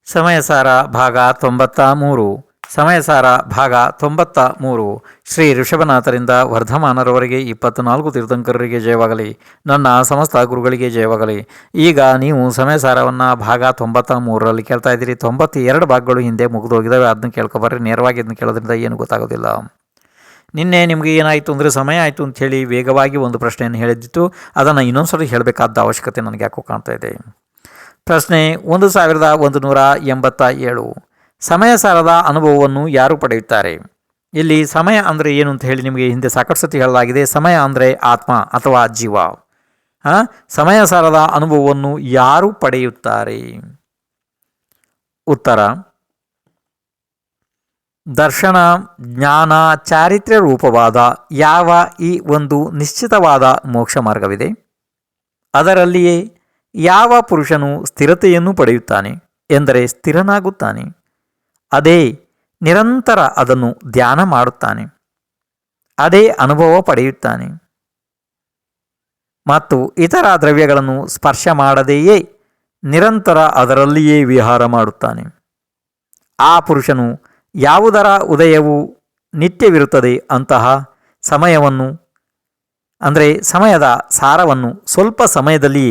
ಸಮಯಸಾರ ಭಾಗ 93 ಸಮಯಸಾರ ಭಾಗ 93 ಶ್ರೀ ಋಷಭನಾಥರಿಂದ ವರ್ಧಮಾನರವರೆಗೆ 24 ತೀರ್ಥಂಕರರಿಗೆ ಜಯವಾಗಲಿ. ನನ್ನ ಸಮಸ್ತ ಗುರುಗಳಿಗೆ ಜಯವಾಗಲಿ. ಈಗ ನೀವು ಸಮಯಸಾರವನ್ನು ಭಾಗ 93ರಲ್ಲಿ ಕೇಳ್ತಾ ಇದ್ದೀರಿ. 92 ಭಾಗಗಳು ಹಿಂದೆ ಮುಗಿದೋಗಿದ್ದಾವೆ. ಅದನ್ನ ಕೇಳ್ಕೊಬರ್ರಿ. ನೇರವಾಗಿ ಇದನ್ನು ಕೇಳೋದ್ರಿಂದ ಏನು ಗೊತ್ತಾಗೋದಿಲ್ಲ. ನಿನ್ನೆ ನಿಮಗೆ ಏನಾಯಿತು ಅಂದರೆ ಸಮಯ ಆಯಿತು ಅಂಥೇಳಿ ವೇಗವಾಗಿ ಒಂದು ಪ್ರಶ್ನೆಯನ್ನು ಹೇಳಿದ್ದಿತ್ತು. ಅದನ್ನು ಇನ್ನೊಂದು ಸಲ ಹೇಳಬೇಕಾದ ಅವಶ್ಯಕತೆ ನನಗೆ ಯಾಕೋ ಕಾಣ್ತಾ ಇದೆ. ಪ್ರಶ್ನೆ 1187. ಸಮಯಸಾರದ ಅನುಭವವನ್ನು ಯಾರು ಪಡೆಯುತ್ತಾರೆ? ಇಲ್ಲಿ ಸಮಯ ಅಂದರೆ ಏನು ಅಂತ ಹೇಳಿ ನಿಮಗೆ ಹಿಂದೆ ಸಾಕಷ್ಟು ಸತಿ ಹೇಳಲಾಗಿದೆ. ಸಮಯ ಅಂದರೆ ಆತ್ಮ ಅಥವಾ ಜೀವ. ಸಮಯಸಾರದ ಅನುಭವವನ್ನು ಯಾರು ಪಡೆಯುತ್ತಾರೆ? ಉತ್ತರ: ದರ್ಶನ, ಜ್ಞಾನ, ಚಾರಿತ್ರ್ಯ ರೂಪವಾದ ಯಾವ ಈ ಒಂದು ನಿಶ್ಚಿತವಾದ ಮೋಕ್ಷ ಮಾರ್ಗವಿದೆ, ಅದರಲ್ಲಿಯೇ ಯಾವ ಪುರುಷನು ಸ್ಥಿರತೆಯನ್ನು ಪಡೆಯುತ್ತಾನೆ ಎಂದರೆ ಸ್ಥಿರನಾಗುತ್ತಾನೆ. ಅದೇ ನಿರಂತರ ಅದನ್ನು ಧ್ಯಾನ ಮಾಡುತ್ತಾನೆ. ಅದೇ ಅನುಭವ ಪಡೆಯುತ್ತಾನೆ ಮತ್ತು ಇತರ ದ್ರವ್ಯಗಳನ್ನು ಸ್ಪರ್ಶ ಮಾಡದೆಯೇ ನಿರಂತರ ಅದರಲ್ಲಿಯೇ ವಿಹಾರ ಮಾಡುತ್ತಾನೆ. ಆ ಪುರುಷನು ಯಾವುದರ ಉದಯವು ನಿತ್ಯವಿರುತ್ತದೆ ಅಂತಹ ಸಮಯವನ್ನು ಅಂದರೆ ಸಮಯದ ಸಾರವನ್ನು ಸ್ವಲ್ಪ ಸಮಯದಲ್ಲಿ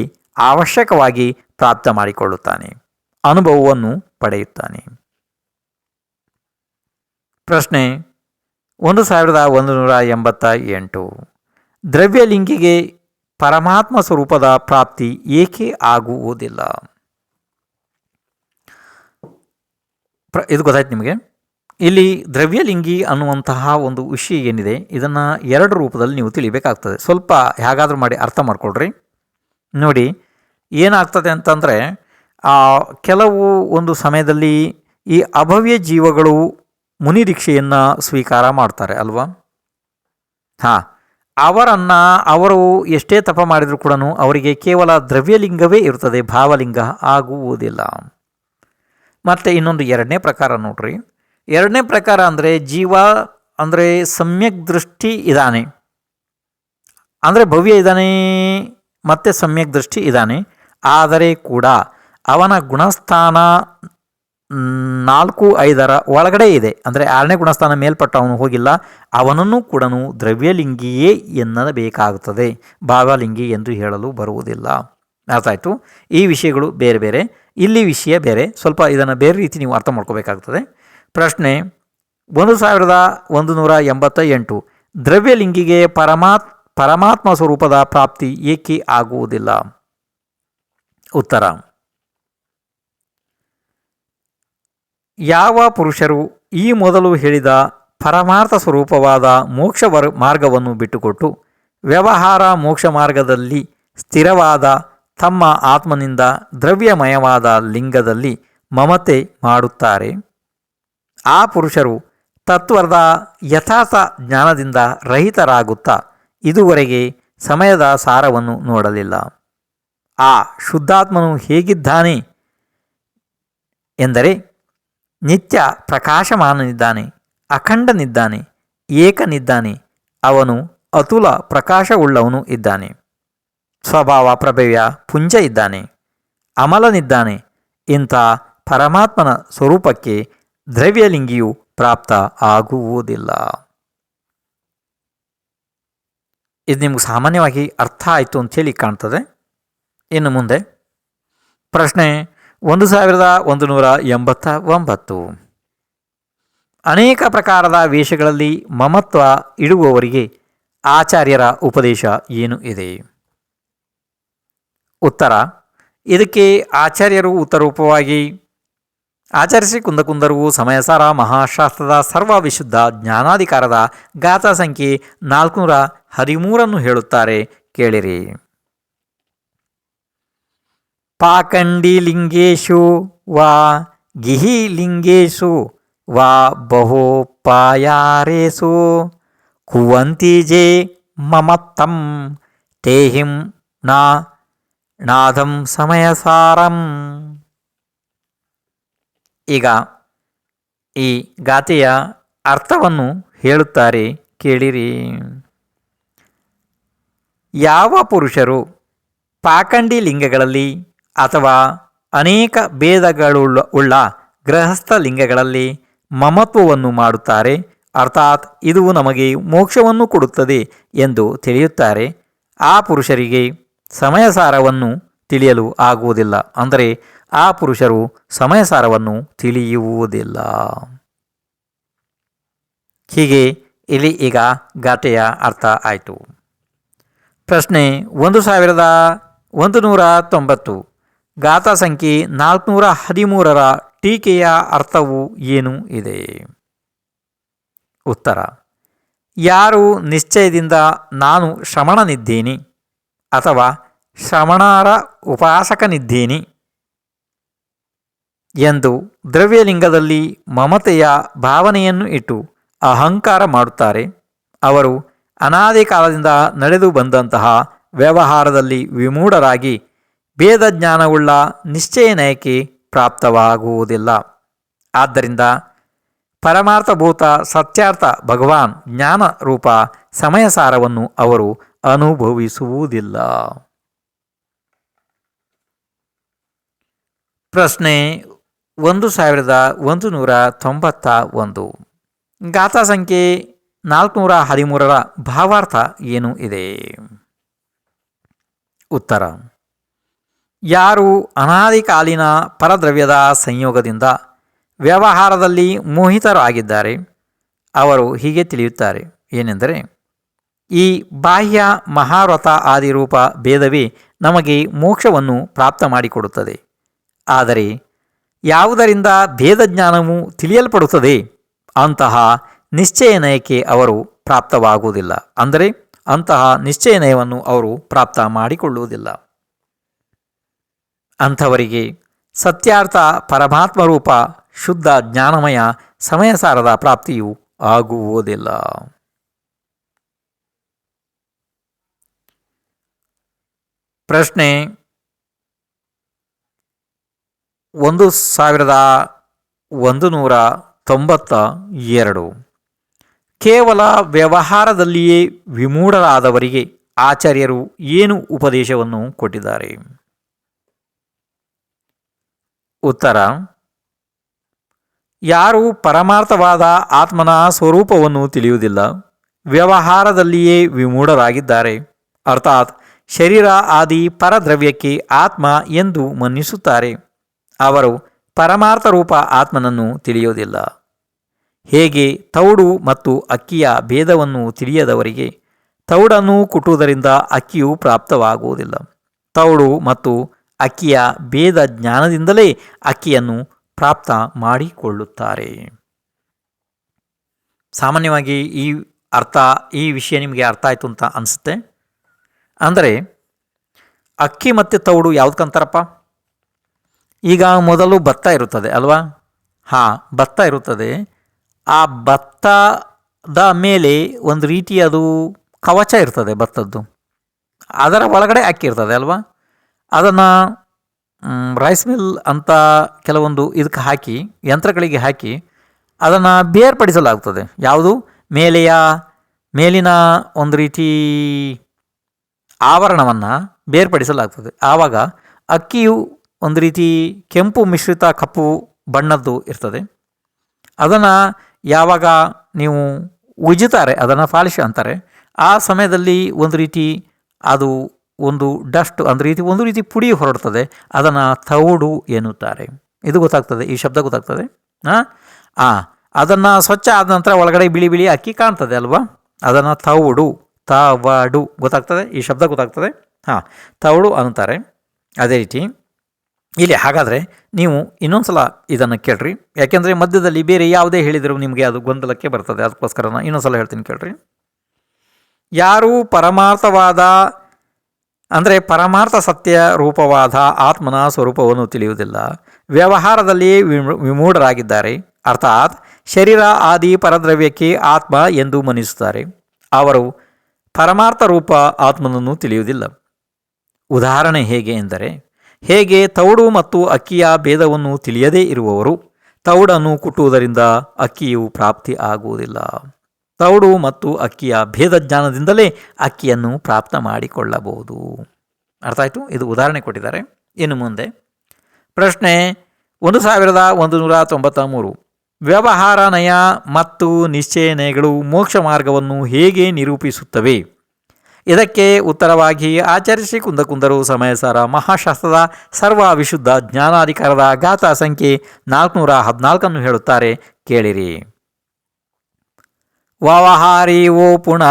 ಅವಶ್ಯಕವಾಗಿ ಪ್ರಾಪ್ತ ಮಾಡಿಕೊಳ್ಳುತ್ತಾನೆ, ಅನುಭವವನ್ನು ಪಡೆಯುತ್ತಾನೆ. ಪ್ರಶ್ನೆ 1188. ದ್ರವ್ಯಲಿಂಗಿಗೆ ಪರಮಾತ್ಮ ಸ್ವರೂಪದ ಪ್ರಾಪ್ತಿ ಏಕೆ ಆಗುವುದಿಲ್ಲ? ಇದು ಗೊತ್ತಾಯ್ತು ನಿಮಗೆ. ಇಲ್ಲಿ ದ್ರವ್ಯಲಿಂಗಿ ಅನ್ನುವಂತಹ ಒಂದು ವಿಷಯ ಏನಿದೆ, ಇದನ್ನು 2 ರೂಪದಲ್ಲಿ ನೀವು ತಿಳಿಬೇಕಾಗ್ತದೆ. ಸ್ವಲ್ಪ ಹೇಗಾದರೂ ಮಾಡಿ ಅರ್ಥ ಮಾಡ್ಕೊಳ್ರಿ. ನೋಡಿ ಏನಾಗ್ತದೆ ಅಂತಂದರೆ, ಕೆಲವು ಒಂದು ಸಮಯದಲ್ಲಿ ಈ ಅಭವ್ಯ ಜೀವಗಳು ಮುನಿದೀಕ್ಷೆಯನ್ನು ಸ್ವೀಕಾರ ಮಾಡ್ತಾರೆ ಅಲ್ವಾ? ಅವರು ಎಷ್ಟೇ ತಪ ಮಾಡಿದರೂ ಕೂಡ ಅವರಿಗೆ ಕೇವಲ ದ್ರವ್ಯಲಿಂಗವೇ ಇರ್ತದೆ, ಭಾವಲಿಂಗ ಆಗುವುದಿಲ್ಲ. ಮತ್ತು ಇನ್ನೊಂದು 2ನೇ ಪ್ರಕಾರ ನೋಡ್ರಿ. 2ನೇ ಪ್ರಕಾರ ಅಂದರೆ ಜೀವ ಅಂದರೆ ಸಮ್ಯಕ್ ದೃಷ್ಟಿ ಇದ್ದಾನೆ, ಅಂದರೆ ಭವ್ಯ ಇದ್ದಾನೆ ಮತ್ತು ಸಮ್ಯಕ್ ದೃಷ್ಟಿ ಇದ್ದಾನೆ. ಆದರೆ ಕೂಡ ಅವನ ಗುಣಸ್ಥಾನ 4-5ರ ಒಳಗಡೆ ಇದೆ. ಅಂದರೆ 6ನೇ ಗುಣಸ್ಥಾನ ಮೇಲ್ಪಟ್ಟ ಅವನು ಹೋಗಿಲ್ಲ. ಅವನನ್ನು ಕೂಡ ದ್ರವ್ಯಲಿಂಗಿಯೇ ಎನ್ನಬೇಕಾಗುತ್ತದೆ, ಭಾವಲಿಂಗಿ ಎಂದು ಹೇಳಲು ಬರುವುದಿಲ್ಲ. ಅರ್ಥ ಆಯಿತು? ಈ ವಿಷಯಗಳು ಬೇರೆ ಬೇರೆ, ಇಲ್ಲಿ ವಿಷಯ ಬೇರೆ. ಸ್ವಲ್ಪ ಇದನ್ನು ಬೇರೆ ರೀತಿ ನೀವು ಅರ್ಥ ಮಾಡ್ಕೋಬೇಕಾಗ್ತದೆ. ಪ್ರಶ್ನೆ 1188. ದ್ರವ್ಯಲಿಂಗಿಗೆ ಪರಮಾತ್ಮ ಸ್ವರೂಪದ ಪ್ರಾಪ್ತಿ ಏಕೆ ಆಗುವುದಿಲ್ಲ? ಉತ್ತರ: ಯಾವ ಪುರುಷರು ಈ ಮೊದಲು ಹೇಳಿದ ಪರಮಾರ್ಥ ಸ್ವರೂಪವಾದ ಮೋಕ್ಷ ಮಾರ್ಗವನ್ನು ಬಿಟ್ಟುಕೊಟ್ಟು ವ್ಯವಹಾರ ಮೋಕ್ಷ ಮಾರ್ಗದಲ್ಲಿ ಸ್ಥಿರವಾದ ತಮ್ಮ ಆತ್ಮನಿಂದ ದ್ರವ್ಯಮಯವಾದ ಲಿಂಗದಲ್ಲಿ ಮಮತೆ ಮಾಡುತ್ತಾರೆ, ಆ ಪುರುಷರು ತತ್ವದ ಯಥಾರ್ಥ ಜ್ಞಾನದಿಂದ ರಹಿತರಾಗುತ್ತಾ ಇದುವರೆಗೆ ಸಮಯದ ಸಾರವನ್ನು ನೋಡಲಿಲ್ಲ. ಆ ಶುದ್ಧಾತ್ಮನು ಹೇಗಿದ್ದಾನೆ ಎಂದರೆ ನಿತ್ಯ ಪ್ರಕಾಶಮಾನನಿದ್ದಾನೆ, ಅಖಂಡನಿದ್ದಾನೆ, ಏಕನಿದ್ದಾನೆ. ಅವನು ಅತುಲ ಪ್ರಕಾಶವುಳ್ಳವನು ಇದ್ದಾನೆ, ಸ್ವಭಾವ ಪ್ರಭವ್ಯ ಪುಂಜ ಇದ್ದಾನೆ, ಅಮಲನಿದ್ದಾನೆ. ಇಂಥ ಪರಮಾತ್ಮನ ಸ್ವರೂಪಕ್ಕೆ ದ್ರವ್ಯಲಿಂಗಿಯು ಪ್ರಾಪ್ತ ಆಗುವುದಿಲ್ಲ. ಇದು ನಿಮ್ಗೆ ಸಾಮಾನ್ಯವಾಗಿ ಅರ್ಥ ಆಯಿತು ಅಂಥೇಳಿ ಕಾಣ್ತದೆ. ಇನ್ನು ಮುಂದೆ ಪ್ರಶ್ನೆ 1189. ಅನೇಕ ಪ್ರಕಾರದ ವೇಷಗಳಲ್ಲಿ ಮಮತ್ವ ಇಡುವವರಿಗೆ ಆಚಾರ್ಯರ ಉಪದೇಶ ಏನು ಇದೆ? ಉತ್ತರ: ಇದಕ್ಕೆ ಆಚಾರ್ಯರು ಉತ್ತರೂಪವಾಗಿ ಆಚರಿಸಿ ಕುಂದಕುಂದರು ಸಮಯಸಾರ ಮಹಾಶಾಸ್ತ್ರದ ಸರ್ವ ವಿಶುದ್ಧ ಜ್ಞಾನಾಧಿಕಾರದ ಗಾಥಾ ಸಂಖ್ಯೆ 413 ಹೇಳುತ್ತಾರೆ, ಕೇಳಿರಿ. ಪಾಖಂಡಿಲಿಂಗೇಶು ವಾ ಗಿಹಿಲಿಂಗೇಶು ವಾ ಬಹುಪಾಯಾರೇಸು ಕುವಂತಿ ಜೇ ಮಮತ್ತಂ ತೇಹಿಂ ನಾದಂ ಸಮಯಸಾರಂ. ಈಗ ಈ ಗಾಥೆಯ ಅರ್ಥವನ್ನು ಹೇಳುತ್ತಾರೆ, ಕೇಳಿರಿ. ಯಾವ ಪುರುಷರು ಪಾಖಂಡಿ ಲಿಂಗಗಳಲ್ಲಿ ಅಥವಾ ಅನೇಕ ಭೇದಗಳುಳ್ಳ ಗೃಹಸ್ಥ ಲಿಂಗಗಳಲ್ಲಿ ಮಮತ್ವವನ್ನು ಮಾಡುತ್ತಾರೆ. ಅರ್ಥಾತ್ ಇದು ನಮಗೆ ಮೋಕ್ಷವನ್ನು ಕೊಡುತ್ತದೆ ಎಂದು ತಿಳಿಯುತ್ತಾರೆ. ಆ ಪುರುಷರಿಗೆ ಸಮಯಸಾರವನ್ನು ತಿಳಿಯಲು ಆಗುವುದಿಲ್ಲ. ಅಂದರೆ ಆ ಪುರುಷರು ಸಮಯಸಾರವನ್ನು ತಿಳಿಯುವುದಿಲ್ಲ. ಹೀಗೆ ಇಲ್ಲಿ ಈಗ ಗಾಟೆಯ ಅರ್ಥ ಆಯಿತು. ಪ್ರಶ್ನೆ 1190. ಗಾಥಾ ಸಂಖ್ಯೆ 413ರ ಟೀಕೆಯ ಅರ್ಥವು ಏನು ಇದೆ? ಉತ್ತರ: ಯಾರು ನಿಶ್ಚಯದಿಂದ ನಾನು ಶ್ರಮಣನಿದ್ದೇನೆ ಅಥವಾ ಶ್ರಮಣರ ಉಪಾಸಕನಿದ್ದೇನೆ ಎಂದು ದ್ರವ್ಯಲಿಂಗದಲ್ಲಿ ಮಮತೆಯ ಭಾವನೆಯನ್ನು ಇಟ್ಟು ಅಹಂಕಾರ ಮಾಡುತ್ತಾರೆ, ಅವರು ಅನಾದಿ ಕಾಲದಿಂದ ನಡೆದು ಬಂದಂತಹ ವ್ಯವಹಾರದಲ್ಲಿ ವಿಮೂಢರಾಗಿ ಭೇದಜ್ಞಾನವುಳ್ಳ ನಿಶ್ಚಯನಯಕ್ಕೆ ಪ್ರಾಪ್ತವಾಗುವುದಿಲ್ಲ. ಆದ್ದರಿಂದ ಪರಮಾರ್ಥಭೂತ ಸತ್ಯಾರ್ಥ ಭಗವಾನ್ ಜ್ಞಾನ ರೂಪ ಸಮಯಸಾರವನ್ನು ಅವರು ಅನುಭವಿಸುವುದಿಲ್ಲ. ಪ್ರಶ್ನೆ 1191. ಗಾಥಾ ಸಂಖ್ಯೆ 413ರ ಭಾವಾರ್ಥ ಏನು ಇದೆ? ಉತ್ತರ: ಯಾರು ಅನಾದಿಕಾಲೀನ ಪರದ್ರವ್ಯದ ಸಂಯೋಗದಿಂದ ವ್ಯವಹಾರದಲ್ಲಿ ಮೋಹಿತರಾಗಿದ್ದಾರೆ, ಅವರು ಹೀಗೆ ತಿಳಿಯುತ್ತಾರೆ. ಏನೆಂದರೆ, ಈ ಬಾಹ್ಯ ಮಹಾವ್ರತ ಆದಿರೂಪ ಭೇದವೇ ನಮಗೆ ಮೋಕ್ಷವನ್ನು ಪ್ರಾಪ್ತ ಮಾಡಿಕೊಡುತ್ತದೆ. ಆದರೆ ಯಾವುದರಿಂದ ಭೇದಜ್ಞಾನವು ತಿಳಿಯಲ್ಪಡುತ್ತದೆ ಅಂತಹ ನಿಶ್ಚಯನಯಕ್ಕೆ ಅವರು ಪ್ರಾಪ್ತವಾಗುವುದಿಲ್ಲ. ಅಂದರೆ ಅಂತಹ ನಿಶ್ಚಯನಯವನ್ನು ಅವರು ಪ್ರಾಪ್ತ ಮಾಡಿಕೊಳ್ಳುವುದಿಲ್ಲ. ಅಂಥವರಿಗೆ ಸತ್ಯಾರ್ಥ ಪರಮಾತ್ಮರೂಪ ಶುದ್ಧ ಜ್ಞಾನಮಯ ಸಮಯಸಾರದ ಪ್ರಾಪ್ತಿಯು ಆಗುವುದಿಲ್ಲ. ಪ್ರಶ್ನೆ 1192. ಕೇವಲ ವ್ಯವಹಾರದಲ್ಲಿಯೇ ವಿಮೂಢರಾದವರಿಗೆ ಆಚಾರ್ಯರು ಏನು ಉಪದೇಶವನ್ನು ಕೊಟ್ಟಿದ್ದಾರೆ? ಉತ್ತರ: ಯಾರು ಪರಮಾರ್ಥವಾದ ಆತ್ಮನ ಸ್ವರೂಪವನ್ನು ತಿಳಿಯುವುದಿಲ್ಲ, ವ್ಯವಹಾರದಲ್ಲಿಯೇ ವಿಮೂಢರಾಗಿದ್ದಾರೆ, ಅರ್ಥಾತ್ ಶರೀರ ಆದಿ ಪರದ್ರವ್ಯಕ್ಕೆ ಆತ್ಮ ಎಂದು ಮನ್ನಿಸುತ್ತಾರೆ, ಅವರು ಪರಮಾರ್ಥ ರೂಪ ಆತ್ಮನನ್ನು ತಿಳಿಯುವುದಿಲ್ಲ. ಹೇಗೆ ತೌಡು ಮತ್ತು ಅಕ್ಕಿಯ ಭೇದವನ್ನು ತಿಳಿಯದವರಿಗೆ ತೌಡನ್ನು ಕುಟ್ಟುವುದರಿಂದ ಅಕ್ಕಿಯು ಪ್ರಾಪ್ತವಾಗುವುದಿಲ್ಲ, ತೌಡು ಮತ್ತು ಅಕ್ಕಿಯ ಭೇದ ಜ್ಞಾನದಿಂದಲೇ ಅಕ್ಕಿಯನ್ನು ಪ್ರಾಪ್ತ ಮಾಡಿಕೊಳ್ಳುತ್ತಾರೆ. ಸಾಮಾನ್ಯವಾಗಿ ಈ ವಿಷಯ ನಿಮಗೆ ಅರ್ಥ ಆಯಿತು ಅಂತ ಅನಿಸುತ್ತೆ. ಅಂದರೆ ಅಕ್ಕಿ ಮತ್ತು ತೌಡು ಯಾವುದಕ್ಕಂತಾರಪ್ಪ? ಈಗ ಮೊದಲು ಭತ್ತ ಇರುತ್ತದೆ ಅಲ್ವಾ? ಭತ್ತ ಇರುತ್ತದೆ. ಆ ಭತ್ತದ ಮೇಲೆ ಒಂದು ರೀತಿ ಅದು ಕವಚ ಇರ್ತದೆ ಭತ್ತದ್ದು. ಅದರ ಒಳಗಡೆ ಅಕ್ಕಿ ಇರ್ತದೆ ಅಲ್ವಾ? ಅದನ್ನು ರೈಸ್ ಮಿಲ್ ಅಂತ ಕೆಲವೊಂದು ಇದಕ್ಕೆ ಹಾಕಿ, ಯಂತ್ರಗಳಿಗೆ ಹಾಕಿ ಅದನ್ನು ಬೇರ್ಪಡಿಸಲಾಗ್ತದೆ. ಯಾವುದು? ಮೇಲಿನ ಒಂದು ರೀತಿ ಆವರಣವನ್ನು ಬೇರ್ಪಡಿಸಲಾಗ್ತದೆ. ಆವಾಗ ಅಕ್ಕಿಯು ಒಂದು ರೀತಿ ಕೆಂಪು ಮಿಶ್ರಿತ ಕಪ್ಪು ಬಣ್ಣದ್ದು ಇರ್ತದೆ. ಅದನ್ನು ಯಾವಾಗ ನೀವು ಉಜ್ಜುತ್ತಾರೆ, ಅದನ್ನು ಪಾಲಿಶ್ ಅಂತಾರೆ, ಆ ಸಮಯದಲ್ಲಿ ಒಂದು ರೀತಿ ಅದು ಒಂದು ಡಸ್ಟ್ ಒಂದು ರೀತಿ ಪುಡಿ ಹೊರಡ್ತದೆ. ಅದನ್ನು ತೌಡು ಎನ್ನುತ್ತಾರೆ. ಇದು ಗೊತ್ತಾಗ್ತದೆ, ಈ ಶಬ್ದ ಗೊತ್ತಾಗ್ತದೆ. ಅದನ್ನು ಸ್ವಚ್ಛ ಆದ ನಂತರ ಒಳಗಡೆ ಬಿಳಿ ಬಿಳಿ ಅಕ್ಕಿ ಕಾಣ್ತದೆ ಅಲ್ವಾ? ಅದನ್ನು ತವಡು ಗೊತ್ತಾಗ್ತದೆ, ಈ ಶಬ್ದ ಗೊತ್ತಾಗ್ತದೆ. ತವಡು ಅನ್ನುತ್ತಾರೆ. ಅದೇ ರೀತಿ ಇಲ್ಲಿ ಹಾಗಾದರೆ ನೀವು ಇನ್ನೊಂದು ಸಲ ಇದನ್ನು ಕೇಳ್ರಿ, ಯಾಕೆಂದರೆ ಮಧ್ಯದಲ್ಲಿ ಬೇರೆ ಯಾವುದೇ ಹೇಳಿದರೂ ನಿಮಗೆ ಅದು ಗೊಂದಲಕ್ಕೆ ಬರ್ತದೆ. ಅದಕ್ಕೋಸ್ಕರ ನಾನು ಇನ್ನೊಂದು ಸಲ ಹೇಳ್ತೀನಿ ಕೇಳ್ರಿ. ಯಾರು ಪರಮಾರ್ಥವಾದ ಅಂದರೆ ಪರಮಾರ್ಥ ಸತ್ಯ ರೂಪವಾದ ಆತ್ಮನ ಸ್ವರೂಪವನ್ನು ತಿಳಿಯುವುದಿಲ್ಲ, ವ್ಯವಹಾರದಲ್ಲಿಯೇ ವಿಮೂಢರಾಗಿದ್ದಾರೆ, ಅರ್ಥಾತ್ ಶರೀರ ಆದಿ ಪರದ್ರವ್ಯಕ್ಕೆ ಆತ್ಮ ಎಂದು ಮನ್ನಿಸುತ್ತಾರೆ, ಅವರು ಪರಮಾರ್ಥ ರೂಪ ಆತ್ಮನನ್ನು ತಿಳಿಯುವುದಿಲ್ಲ. ಉದಾಹರಣೆ ಹೇಗೆ ಎಂದರೆ, ಹೇಗೆ ತೌಡು ಮತ್ತು ಅಕ್ಕಿಯ ಭೇದವನ್ನು ತಿಳಿಯದೇ ಇರುವವರು ತೌಡನ್ನು ಕುಟ್ಟುವುದರಿಂದ ಅಕ್ಕಿಯು ಪ್ರಾಪ್ತಿ ಆಗುವುದಿಲ್ಲ, ತೌಡು ಮತ್ತು ಅಕ್ಕಿಯ ಭೇದ ಜ್ಞಾನದಿಂದಲೇ ಅಕ್ಕಿಯನ್ನು ಪ್ರಾಪ್ತ ಮಾಡಿಕೊಳ್ಳಬಹುದು. ಅರ್ಥ ಆಯಿತು? ಇದು ಉದಾಹರಣೆ ಕೊಟ್ಟಿದ್ದಾರೆ. ಇನ್ನು ಮುಂದೆ ಪ್ರಶ್ನೆ 1193. ವ್ಯವಹಾರ ನಯ ಮತ್ತು ನಿಶ್ಚಯ ನಯಗಳು ಮೋಕ್ಷ ಮಾರ್ಗವನ್ನು ಹೇಗೆ ನಿರೂಪಿಸುತ್ತವೆ? ಇದಕ್ಕೆ ಉತ್ತರವಾಗಿ ಆಚಾರ್ಯ ಶ್ರೀ ಕುಂದಕುಂದರು ಸಮಯಸಾರ ಮಹಾಶಾಸ್ತ್ರದ ಸರ್ವ ವಿಶುದ್ಧ ಜ್ಞಾನಾಧಿಕಾರದ ಗಾಥಾ ಸಂಖ್ಯೆ 414 ಹೇಳುತ್ತಾರೆ, ಕೇಳಿರಿ. ವ್ಯವಹಾರಿ ಓ ಪುಣ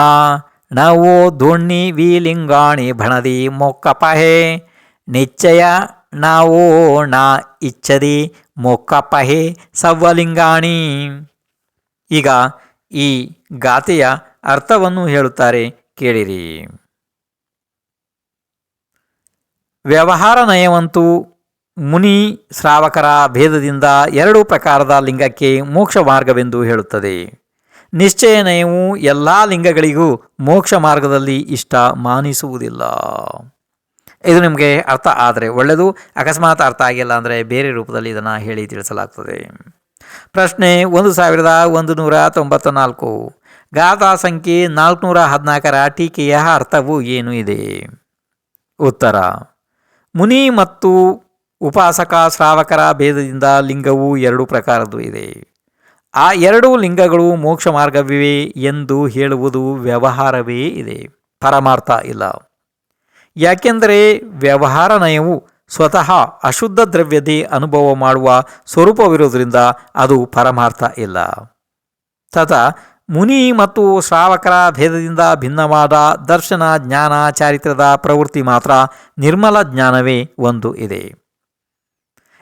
ನವೋ ದೋಣ್ಣಿ ವಿಲಿಂಗಾಣಿ ಭಣದಿ ಮೊಕ್ಕಪಹೆ ನಿಶ್ಚಯ ನಾವೋ ನ ಇಚ್ಛದಿ ಮೊಕ್ಕಪಹೆ ಸವ್ವಲಿಂಗಾಣಿ. ಈಗ ಈ ಗಾಥೆಯ ಅರ್ಥವನ್ನು ಹೇಳುತ್ತಾರೆ, ಕೇಳಿರಿ. ವ್ಯವಹಾರ ನಯವಂತೂ ಮುನಿ ಶ್ರಾವಕರ ಭೇದದಿಂದ 2 ಪ್ರಕಾರದ ಲಿಂಗಕ್ಕೆ ಮೋಕ್ಷ ಮಾರ್ಗವೆಂದು ಹೇಳುತ್ತದೆ. ನಿಶ್ಚಯ ನಯವು ಎಲ್ಲ ಲಿಂಗಗಳಿಗೂ ಮೋಕ್ಷ ಮಾರ್ಗದಲ್ಲಿ ಇಷ್ಟ ಮಾನಿಸುವುದಿಲ್ಲ. ಇದು ನಿಮಗೆ ಅರ್ಥ ಆದರೆ ಒಳ್ಳೆಯದು, ಅಕಸ್ಮಾತ್ ಅರ್ಥ ಆಗಿಲ್ಲ ಅಂದರೆ ಬೇರೆ ರೂಪದಲ್ಲಿ ಇದನ್ನು ಹೇಳಿ ತಿಳಿಸಲಾಗ್ತದೆ. ಪ್ರಶ್ನೆ 1194. ಗಾಥಾ ಸಂಖ್ಯೆ 414ರ ಟೀಕೆಯ ಅರ್ಥವು ಏನು ಇದೆ? ಉತ್ತರ: ಮುನಿ ಮತ್ತು ಉಪಾಸಕ ಶ್ರಾವಕರ ಭೇದದಿಂದ ಲಿಂಗವು 2 ಪ್ರಕಾರದ್ದು ಇದೆ. ಆ 2 ಲಿಂಗಗಳು ಮೋಕ್ಷ ಮಾರ್ಗವಿವೆ ಎಂದು ಹೇಳುವುದು ವ್ಯವಹಾರವೇ ಇದೆ, ಪರಮಾರ್ಥ ಇಲ್ಲ. ಯಾಕೆಂದರೆ ವ್ಯವಹಾರ ನಯವು ಸ್ವತಃ ಅಶುದ್ಧ ದ್ರವ್ಯದೇ ಅನುಭವ ಮಾಡುವ ಸ್ವರೂಪವಿರುವುದರಿಂದ ಅದು ಪರಮಾರ್ಥ ಇಲ್ಲ. ತಥಾ ಮುನಿ ಮತ್ತು ಶ್ರಾವಕರ ಭೇದದಿಂದ ಭಿನ್ನವಾದ ದರ್ಶನ, ಜ್ಞಾನ, ಚಾರಿತ್ರ್ಯದ ಪ್ರವೃತ್ತಿ ಮಾತ್ರ ನಿರ್ಮಲ ಜ್ಞಾನವೇ ಒಂದು ಇದೆ.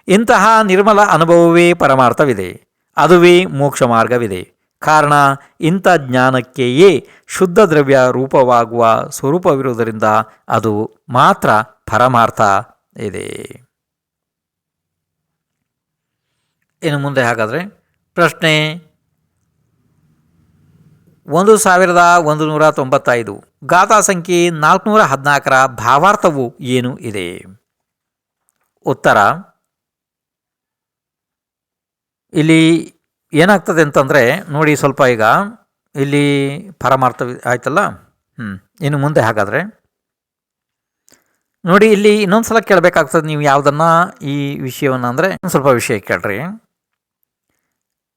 ಇಂತಹ ನಿರ್ಮಲ ಅನುಭವವೇ ಪರಮಾರ್ಥವಿದೆ, ಅದುವೇ ಮೋಕ್ಷ ಮಾರ್ಗವಿದೆ. ಕಾರಣ, ಇಂಥ ಜ್ಞಾನಕ್ಕೆಯೇ ಶುದ್ಧ ದ್ರವ್ಯ ರೂಪವಾಗುವ ಸ್ವರೂಪವಿರುವುದರಿಂದ ಅದು ಮಾತ್ರ ಪರಮಾರ್ಥ ಇದೆ. ಇನ್ನು ಮುಂದೆ ಹಾಗಾದರೆ ಪ್ರಶ್ನೆ 1195. ಗಾಥಾ ಸಂಖ್ಯೆ 414ರ ಭಾವಾರ್ಥವು ಏನು ಇದೆ? ಉತ್ತರ: ಇಲ್ಲಿ ಏನಾಗ್ತದೆ ಅಂತಂದರೆ ನೋಡಿ, ಸ್ವಲ್ಪ ಈಗ ಇಲ್ಲಿ ಪರಮಾರ್ಥ ಆಯ್ತಲ್ಲ. ಇನ್ನು ಮುಂದೆ ಹಾಗಾದರೆ ನೋಡಿ, ಇಲ್ಲಿ ಇನ್ನೊಂದು ಸಲ ಕೇಳಬೇಕಾಗ್ತದೆ ನೀವು ಯಾವುದನ್ನು, ಈ ವಿಷಯವನ್ನು. ಅಂದರೆ ಸ್ವಲ್ಪ ವಿಷಯ ಕೇಳ್ರಿ.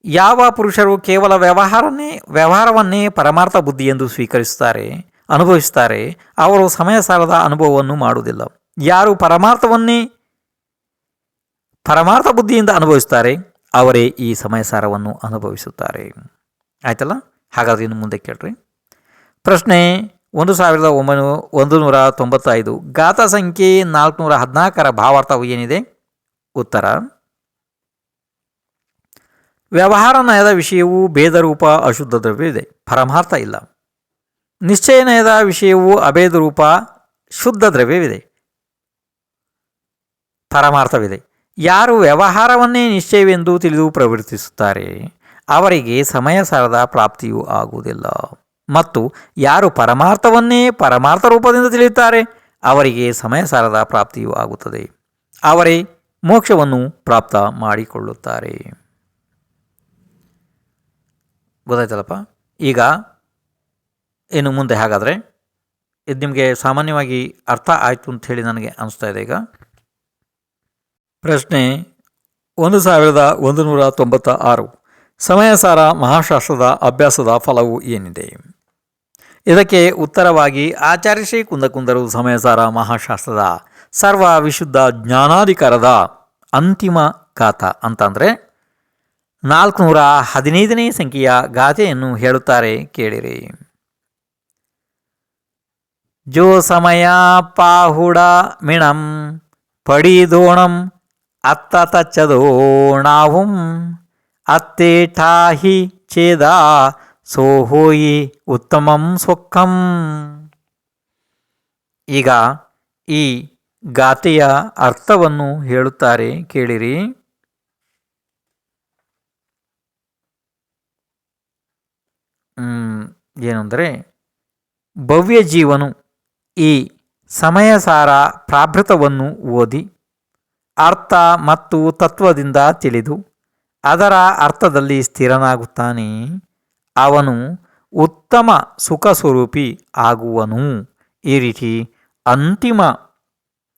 ಯಾವ ಪುರುಷರು ಕೇವಲ ವ್ಯವಹಾರವನ್ನೇ ಪರಮಾರ್ಥ ಬುದ್ಧಿ ಎಂದು ಸ್ವೀಕರಿಸುತ್ತಾರೆ, ಅನುಭವಿಸುತ್ತಾರೆ, ಅವರು ಸಮಯ ಸಾಲದ ಅನುಭವವನ್ನು ಮಾಡುವುದಿಲ್ಲ. ಯಾರು ಪರಮಾರ್ಥ ಬುದ್ಧಿಯಿಂದ ಅನುಭವಿಸುತ್ತಾರೆ ಅವರೇ ಈ ಸಮಯ ಸಾರವನ್ನು ಅನುಭವಿಸುತ್ತಾರೆ. ಆಯ್ತಲ್ಲ. ಹಾಗಾದರೆ ಇನ್ನು ಮುಂದೆ ಕೇಳ್ರಿ. ಪ್ರಶ್ನೆ 1195. ಗಾಥಾ ಸಂಖ್ಯೆ 414ರ ಭಾವಾರ್ಥವು ಏನಿದೆ? ಉತ್ತರ: ವ್ಯವಹಾರ ನಯದ ವಿಷಯವು ಭೇದರೂಪ ಅಶುದ್ಧ ದ್ರವ್ಯವಿದೆ, ಪರಮಾರ್ಥ ಇಲ್ಲ. ನಿಶ್ಚಯ ನಯದ ವಿಷಯವು ಅಭೇದ ರೂಪ ಶುದ್ಧ ದ್ರವ್ಯವಿದೆ, ಪರಮಾರ್ಥವಿದೆ. ಯಾರು ವ್ಯವಹಾರವನ್ನೇ ನಿಶ್ಚಯವೆಂದು ತಿಳಿದು ಪ್ರವರ್ತಿಸುತ್ತಾರೆ ಅವರಿಗೆ ಸಮಯ ಸಾರದ ಪ್ರಾಪ್ತಿಯೂ ಆಗುವುದಿಲ್ಲ. ಮತ್ತು ಯಾರು ಪರಮಾರ್ಥವನ್ನೇ ಪರಮಾರ್ಥ ರೂಪದಿಂದ ತಿಳಿಯುತ್ತಾರೆ ಅವರಿಗೆ ಸಮಯ ಸಾರದ ಪ್ರಾಪ್ತಿಯೂ ಆಗುತ್ತದೆ. ಅವರೇ ಮೋಕ್ಷವನ್ನು ಪ್ರಾಪ್ತ ಮಾಡಿಕೊಳ್ಳುತ್ತಾರೆ. ಗೊತ್ತಾಯ್ತಲ್ಲಪ್ಪ. ಈಗ ಇನ್ನು ಮುಂದೆ ಹಾಗಾದರೆ ಇದು ನಿಮಗೆ ಸಾಮಾನ್ಯವಾಗಿ ಅರ್ಥ ಆಯಿತು ಅಂತ ಹೇಳಿ ನನಗೆ ಅನಿಸ್ತಾ ಇದೆ. ಈಗ ಪ್ರಶ್ನೆ 1196. ಸಮಯಸಾರ ಮಹಾಶಾಸ್ತ್ರದ ಅಭ್ಯಾಸದ ಫಲವು ಏನಿದೆ? ಇದಕ್ಕೆ ಉತ್ತರವಾಗಿ ಆಚಾರ್ಯ ಶ್ರೀ ಕುಂದಕುಂದರು ಸಮಯಸಾರ ಮಹಾಶಾಸ್ತ್ರದ ಸರ್ವ ವಿಶುದ್ಧ ಜ್ಞಾನಾಧಿಕಾರದ ಅಂತಿಮ ಗಾಥಾ ಅಂತಂದರೆ 415ನೇ ಸಂಖ್ಯೆಯ ಗಾಥೆಯನ್ನು ಹೇಳುತ್ತಾರೆ, ಕೇಳಿರಿ. ಜೋ ಸಮಯ ಪಾಹುಡ ಮಿಣಂ ಪಡಿದೋಣಂ ಅತ್ತ ತಚ್ಚದೋಣಾಹುಂ ಅತ್ತೇಠಾಹಿ ಛೇದ ಸೋಹೋಯಿ ಉತ್ತಮಂ ಸ್ವಕ್ಕಂ. ಈಗ ಈ ಗಾಥೆಯ ಅರ್ಥವನ್ನು ಹೇಳುತ್ತಾರೆ, ಕೇಳಿರಿ. ಏನಂದರೆ, ಭವ್ಯ ಜೀವನು ಈ ಸಮಯಸಾರ ಪ್ರಾಭೃತವನ್ನು ಓದಿ ಅರ್ಥ ಮತ್ತು ತತ್ವದಿಂದ ತಿಳಿದು ಅದರ ಅರ್ಥದಲ್ಲಿ ಸ್ಥಿರನಾಗುತ್ತಾನೆ. ಅವನು ಉತ್ತಮ ಸುಖ ಸ್ವರೂಪಿ ಆಗುವನು. ಈ ರೀತಿ ಅಂತಿಮ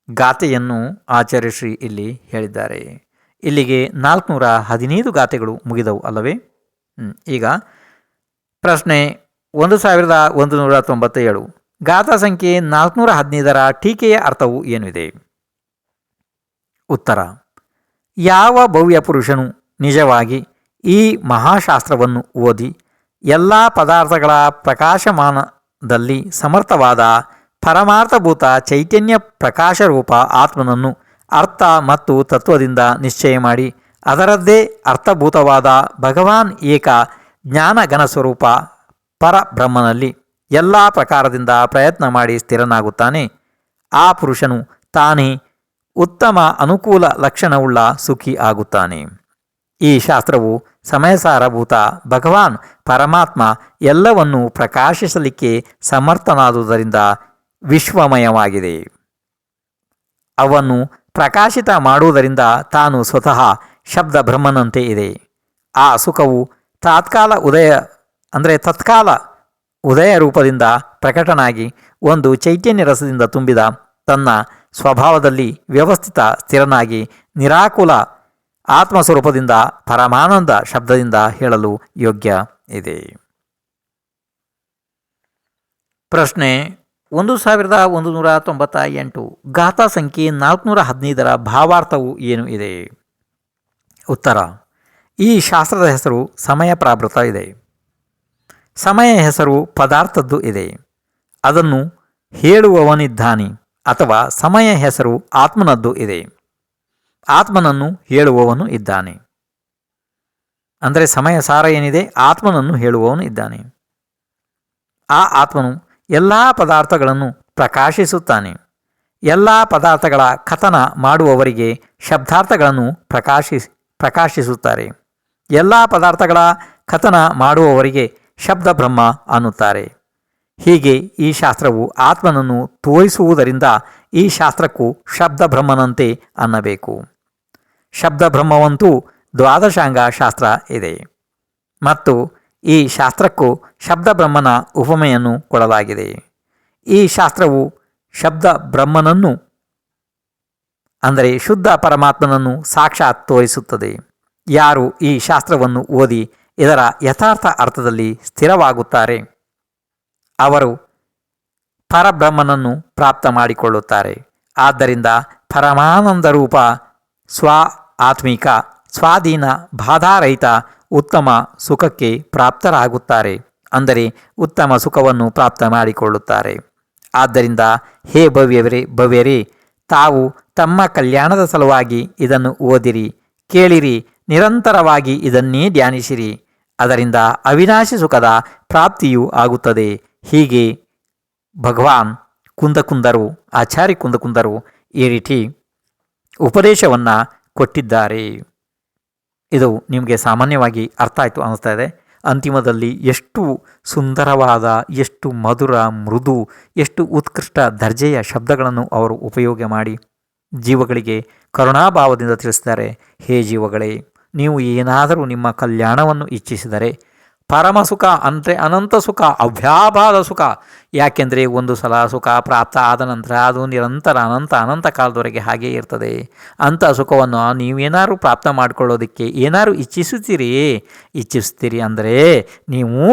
ಗಾಥೆಯನ್ನು ಆಚಾರ್ಯಶ್ರೀ ಇಲ್ಲಿ ಹೇಳಿದ್ದಾರೆ. ಇಲ್ಲಿಗೆ 415 ಗಾಥೆಗಳು ಮುಗಿದವು ಅಲ್ಲವೇ? ಈಗ ಪ್ರಶ್ನೆ 1197. ಗಾಥಾ ಸಂಖ್ಯೆ 415ರ ಟೀಕೆಯ ಅರ್ಥವು ಏನಿದೆ? ಉತ್ತರ: ಯಾವ ಭವ್ಯ ಪುರುಷನು ನಿಜವಾಗಿ ಈ ಮಹಾಶಾಸ್ತ್ರವನ್ನು ಓದಿ ಎಲ್ಲ ಪದಾರ್ಥಗಳ ಪ್ರಕಾಶಮಾನದಲ್ಲಿ ಸಮರ್ಥವಾದ ಪರಮಾರ್ಥಭೂತ ಚೈತನ್ಯ ಪ್ರಕಾಶರೂಪ ಆತ್ಮನನ್ನು ಅರ್ಥ ಮತ್ತು ತತ್ವದಿಂದ ನಿಶ್ಚಯ ಮಾಡಿ ಅದರದ್ದೇ ಅರ್ಥಭೂತವಾದ ಭಗವಾನ್ ಏಕ ಜ್ಞಾನಘನ ಸ್ವರೂಪ ಪರಬ್ರಹ್ಮನಲ್ಲಿ ಎಲ್ಲ ಪ್ರಕಾರದಿಂದ ಪ್ರಯತ್ನ ಮಾಡಿ ಸ್ಥಿರನಾಗುತ್ತಾನೆ. ಆ ಪುರುಷನು ತಾನೇ ಉತ್ತಮ ಅನುಕೂಲ ಲಕ್ಷಣವುಳ್ಳ ಸುಖಿ ಆಗುತ್ತಾನೆ. ಈ ಶಾಸ್ತ್ರವು ಸಮಯಸಾರಭೂತ ಭಗವಾನ್ ಪರಮಾತ್ಮ ಎಲ್ಲವನ್ನೂ ಪ್ರಕಾಶಿಸಲಿಕ್ಕೆ ಸಮರ್ಥನಾದುದರಿಂದ ವಿಶ್ವಮಯವಾಗಿದೆ. ಅವನ್ನು ಪ್ರಕಾಶಿತ ಮಾಡುವುದರಿಂದ ತಾನು ಸ್ವತಃ ಶಬ್ದ ಬ್ರಹ್ಮನಂತೆ ಇದೆ. ಆ ಸುಖವು ತತ್ಕಾಲ ಉದಯ ರೂಪದಿಂದ ಪ್ರಕಟನಾಗಿ ಒಂದು ಚೈತನ್ಯ ರಸದಿಂದ ತುಂಬಿದ ತನ್ನ ಸ್ವಭಾವದಲ್ಲಿ ವ್ಯವಸ್ಥಿತ ಸ್ಥಿರನಾಗಿ ನಿರಾಕುಲ ಆತ್ಮಸ್ವರೂಪದಿಂದ ಪರಮಾನಂದ ಶಬ್ದದಿಂದ ಹೇಳಲು ಯೋಗ್ಯ ಇದೆ. ಪ್ರಶ್ನೆ 1198. ಗಾಥಾ ಸಂಖ್ಯೆ 415ರ ಭಾವಾರ್ಥವು ಏನು ಇದೆ? ಉತ್ತರ: ಈ ಶಾಸ್ತ್ರದ ಹೆಸರು ಸಮಯ ಪ್ರಾವೃತ ಇದೆ. ಸಮಯ ಹೆಸರು ಪದಾರ್ಥದ್ದು ಇದೆ. ಅದನ್ನು ಹೇಳುವವನಿದ್ದಾನೆ. ಅಥವಾ ಸಮಯ ಹೆಸರು ಆತ್ಮನದ್ದು ಇದೆ. ಆತ್ಮನನ್ನು ಹೇಳುವವನು ಇದ್ದಾನೆ. ಅಂದರೆ ಸಮಯ ಸಾರ ಏನಿದೆ, ಆತ್ಮನನ್ನು ಹೇಳುವವನು ಇದ್ದಾನೆ. ಆ ಆತ್ಮನು ಎಲ್ಲ ಪದಾರ್ಥಗಳನ್ನು ಪ್ರಕಾಶಿಸುತ್ತಾನೆ. ಎಲ್ಲ ಪದಾರ್ಥಗಳ ಕಥನ ಮಾಡುವವರಿಗೆ ಶಬ್ದಾರ್ಥಗಳನ್ನು ಪ್ರಕಾಶಿಸುತ್ತಾರೆ. ಎಲ್ಲ ಪದಾರ್ಥಗಳ ಕಥನ ಮಾಡುವವರಿಗೆ ಶಬ್ದ ಬ್ರಹ್ಮ ಅನ್ನುತ್ತಾರೆ. ಹೀಗೆ ಈ ಶಾಸ್ತ್ರವು ಆತ್ಮನನ್ನು ತೋರಿಸುವುದರಿಂದ ಈ ಶಾಸ್ತ್ರಕ್ಕೂ ಶಬ್ದ ಬ್ರಹ್ಮನಂತೆ ಅನ್ನಬೇಕು. ಶಬ್ದ ಬ್ರಹ್ಮವಂತೂ ದ್ವಾದಶಾಂಗ ಶಾಸ್ತ್ರ ಇದೆ ಮತ್ತು ಈ ಶಾಸ್ತ್ರಕ್ಕೂ ಶಬ್ದ ಬ್ರಹ್ಮನ ಉಪಮೆಯನ್ನು ಕೊಡಲಾಗಿದೆ. ಈ ಶಾಸ್ತ್ರವು ಶಬ್ದ ಬ್ರಹ್ಮನನ್ನು ಅಂದರೆ ಶುದ್ಧ ಪರಮಾತ್ಮನನ್ನು ಸಾಕ್ಷಾತ್ ತೋರಿಸುತ್ತದೆ. ಯಾರು ಈ ಶಾಸ್ತ್ರವನ್ನು ಓದಿ ಇದರ ಯಥಾರ್ಥ ಅರ್ಥದಲ್ಲಿ ಸ್ಥಿರವಾಗುತ್ತಾರೆ ಅವರು ಪರಬ್ರಹ್ಮನನ್ನು ಪ್ರಾಪ್ತ ಮಾಡಿಕೊಳ್ಳುತ್ತಾರೆ. ಆದ್ದರಿಂದ ಪರಮಾನಂದ ರೂಪ ಆತ್ಮಿಕ ಸ್ವಾಧೀನ ಬಾಧಾರಹಿತ ಉತ್ತಮ ಸುಖಕ್ಕೆ ಪ್ರಾಪ್ತರಾಗುತ್ತಾರೆ. ಅಂದರೆ ಉತ್ತಮ ಸುಖವನ್ನು ಪ್ರಾಪ್ತ ಮಾಡಿಕೊಳ್ಳುತ್ತಾರೆ. ಆದ್ದರಿಂದ ಹೇ ಭವ್ಯರೇ, ತಾವು ತಮ್ಮ ಕಲ್ಯಾಣದ ಸಲುವಾಗಿ ಇದನ್ನು ಓದಿರಿ, ಕೇಳಿರಿ, ನಿರಂತರವಾಗಿ ಇದನ್ನೇ ಧ್ಯಾನಿಸಿರಿ. ಅದರಿಂದ ಅವಿನಾಶಿ ಸುಖದ ಪ್ರಾಪ್ತಿಯೂ ಆಗುತ್ತದೆ. ಹೀಗೆ ಭಗವಾನ್ ಆಚಾರ್ಯ ಕುಂದಕುಂದರು ಈ ರೀತಿ ಉಪದೇಶವನ್ನು ಕೊಟ್ಟಿದ್ದಾರೆ. ಇದು ನಿಮಗೆ ಸಾಮಾನ್ಯವಾಗಿ ಅರ್ಥ ಆಯಿತು ಅನ್ನಿಸ್ತಾ ಇದೆ. ಅಂತಿಮದಲ್ಲಿ ಎಷ್ಟು ಸುಂದರವಾದ, ಎಷ್ಟು ಮಧುರ, ಮೃದು, ಎಷ್ಟು ಉತ್ಕೃಷ್ಟ ದರ್ಜೆಯ ಶಬ್ದಗಳನ್ನು ಅವರು ಉಪಯೋಗ ಮಾಡಿ ಜೀವಗಳಿಗೆ ಕರುಣಾಭಾವದಿಂದ ತಿಳಿಸಿದ್ದಾರೆ. ಹೇ ಜೀವಗಳೇ, ನೀವು ಏನಾದರೂ ನಿಮ್ಮ ಕಲ್ಯಾಣವನ್ನು ಇಚ್ಛಿಸಿದರೆ ಪರಮ ಸುಖ ಅಂದರೆ ಅನಂತ ಸುಖ, ಅವ್ಯಾಭಾದ ಸುಖ. ಯಾಕೆಂದರೆ ಒಂದು ಸಲ ಸುಖ ಪ್ರಾಪ್ತ ಆದ ನಂತರ ಅದು ನಿರಂತರ ಅನಂತ ಕಾಲದವರೆಗೆ ಹಾಗೇ ಇರ್ತದೆ. ಅಂಥ ಸುಖವನ್ನು ನೀವೇನಾದ್ರು ಪ್ರಾಪ್ತ ಮಾಡಿಕೊಳ್ಳೋದಕ್ಕೆ ಏನಾದ್ರು ಇಚ್ಛಿಸ್ತೀರಿ ಅಂದರೆ ನೀವು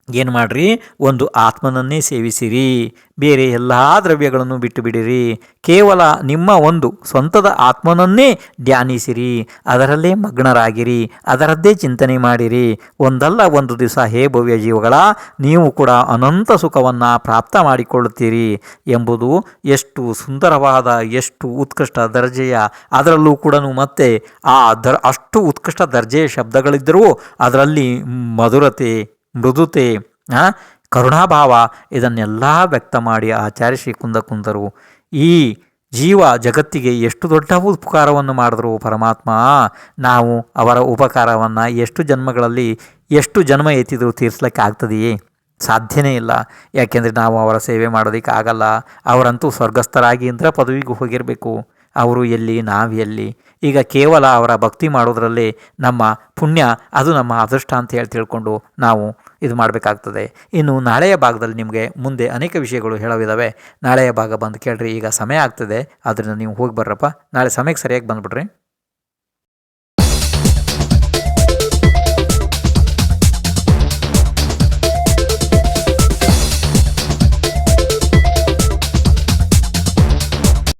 ಏನು ಮಾಡಿರಿ, ಒಂದು ಆತ್ಮನನ್ನೇ ಸೇವಿಸಿರಿ. ಬೇರೆ ಎಲ್ಲ ದ್ರವ್ಯಗಳನ್ನು ಬಿಟ್ಟು ಬಿಡಿರಿ. ಕೇವಲ ನಿಮ್ಮ ಒಂದು ಸ್ವಂತದ ಆತ್ಮನನ್ನೇ ಧ್ಯಾನಿಸಿರಿ. ಅದರಲ್ಲೇ ಮಗ್ನರಾಗಿರಿ. ಅದರದ್ದೇ ಚಿಂತನೆ ಮಾಡಿರಿ. ಒಂದಲ್ಲ ಒಂದು ದಿವಸ ಹೇ ಭವ್ಯ ಜೀವಗಳ, ನೀವು ಕೂಡ ಅನಂತ ಸುಖವನ್ನು ಪ್ರಾಪ್ತ ಮಾಡಿಕೊಳ್ಳುತ್ತೀರಿ ಎಂಬುದು ಎಷ್ಟು ಸುಂದರವಾದ, ಎಷ್ಟು ಉತ್ಕೃಷ್ಟ ದರ್ಜೆಯ, ಅದರಲ್ಲೂ ಕೂಡ ಮತ್ತೆ ಅಷ್ಟು ಉತ್ಕೃಷ್ಟ ದರ್ಜೆಯ ಶಬ್ದಗಳಿದ್ದರೂ ಅದರಲ್ಲಿ ಮಧುರತೆ, ಮೃದುತೆ, ಕರುಣಾಭಾವ ಇದನ್ನೆಲ್ಲ ವ್ಯಕ್ತ ಮಾಡಿ ಆಚಾರ್ಯ ಶ್ರೀ ಕುಂದಕುಂದರು ಈ ಜೀವ ಜಗತ್ತಿಗೆ ಎಷ್ಟು ದೊಡ್ಡ ಉಪಕಾರವನ್ನು ಮಾಡಿದ್ರು ಪರಮಾತ್ಮ. ನಾವು ಅವರ ಉಪಕಾರವನ್ನು ಎಷ್ಟು ಜನ್ಮ ಎತ್ತಿದರೂ ತೀರಿಸ್ಲಿಕ್ಕೆ ಆಗ್ತದೆಯೇ? ಸಾಧ್ಯನೇ ಇಲ್ಲ. ಯಾಕೆಂದರೆ ನಾವು ಅವರ ಸೇವೆ ಮಾಡೋದಕ್ಕೆ ಆಗಲ್ಲ. ಅವರಂತೂ ಸ್ವರ್ಗಸ್ಥರಾಗಿ ಇಂದ್ರ ಪದವಿಗೂ ಹೋಗಿರಬೇಕು. ಅವರು ಎಲ್ಲಿ ನಾವು ಎಲ್ಲಿ. ಈಗ ಕೇವಲ ಅವರ ಭಕ್ತಿ ಮಾಡೋದ್ರಲ್ಲಿ ನಮ್ಮ ಪುಣ್ಯ, ಅದು ನಮ್ಮ ಅದೃಷ್ಟ ಅಂತ ಹೇಳಿ ತಿಳ್ಕೊಂಡು ನಾವು ಇದು ಮಾಡಬೇಕಾಗ್ತದೆ. ಇನ್ನು ನಾಳೆಯ ಭಾಗದಲ್ಲಿ ನಿಮಗೆ ಮುಂದೆ ಅನೇಕ ವಿಷಯಗಳು ಹೇಳೋವಿದ್ದಾವೆ. ನಾಳೆಯ ಭಾಗ ಬಂದು ಕೇಳ್ರಿ. ಈಗ ಸಮಯ ಆಗ್ತದೆ, ಆದ್ದರಿಂದ ನೀವು ಹೋಗಿ ಬರ್ರಪ್ಪ. ನಾಳೆ ಸಮಯಕ್ಕೆ ಸರಿಯಾಗಿ ಬಂದುಬಿಡ್ರಿ.